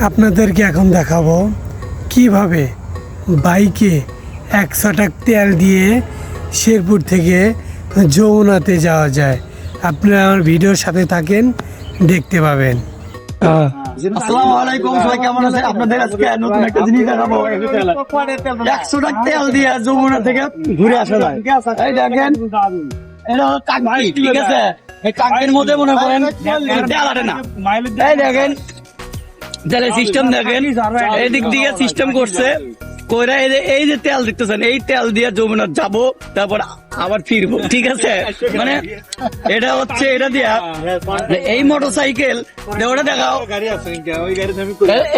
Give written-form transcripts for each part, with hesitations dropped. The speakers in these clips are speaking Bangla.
আপনাদেরকে এখন দেখাবো কিভাবে বাইকে 100 টাকা তেল দিয়ে শেরপুর থেকে যমুনাতে যাওয়া যায়। আপনারা আমার ভিডিওর সাথে থাকেন, দেখতে পাবেন। আসসালামু আলাইকুম, সবাই কেমন আছেন? আপনাদের আজকে নতুন একটা জিনিস দেখাবো। 100 টাকা তেল দিয়ে যমুনা থেকে ঘুরে আসা যায়। এই দেখেন, এটা হলো টাঙ্কি, ঠিক আছে? এই টাঙ্কির মধ্যে মনে করেন তেল আটে না। এই দেখেন, তেলের সিস্টেম দেখেন, এদিক দিয়ে সিস্টেম করছে কইরা এই যে তেল দিতেছেন, এই তেল দিয়ে যমুনা যাবো, তারপর আবার ফিরবো, ঠিক আছে? মানে এটা হচ্ছে এটা দিয়া এই মোটরসাইকেল ওটা দেখাও,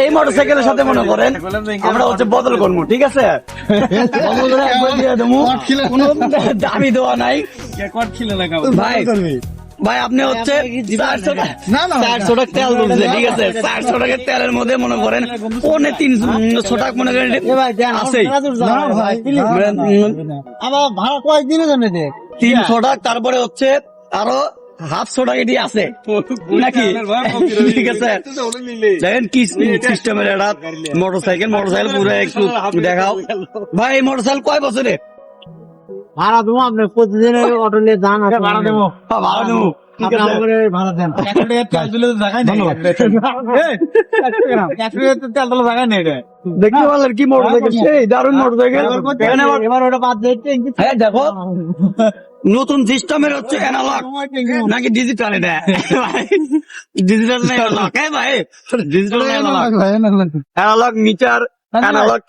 এই মোটরসাইকেলের সাথে মনে করেন আমরা হচ্ছে বদল করবো, ঠিক আছে? বদল করে একবার দিয়ে দেবো, কোনো দামি দেওয়া নাই ভাই। ভাই আপনি হচ্ছে 400 টাকা তেল বলছে, ঠিক আছে? 400 টাকার তেলের মধ্যে মনে করেন 350 টাকা মনে করেন আছে, আমার ভাড়া কয়েকদিনের জন্য 300 টাকা, তারপরে হচ্ছে আরো 150 টাকা এটি আছে নাকি, ঠিক আছে? দেখেন কি সিস্টেমের একটা মোটরসাইকেল পুরো একটু দেখাও ভাই। এই মোটরসাইকেল কয় বছরে ভাড়া দেবো? আপনি প্রতিদিনের অটো নিয়ে যান, ভাড়া দেবো। ভাড়া দেবো, ঠিক আছে? ভাড়া দেন। দেখতে পারলেন কি মোটরসাইকেল, সেই দারুণ মোটরসাইকেল। এবার ওটা বাদ দিয়ে হ্যাঁ দেখো, নতুন সিস্টেমের হচ্ছে অ্যানালগ নাকি ডিজিটাল? এটা ডিজিটাল না অ্যানালগ? হ্যাঁ ভাই, ডিজিটাল অ্যানালগ মিটার, অ্যানালগ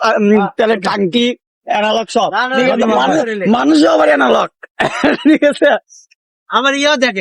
তেলের টাঙ্কি, অ্যানালগ সব। মানুষও আবার অ্যানালগ, ঠিক আছে? আমার ইয়েও দেখে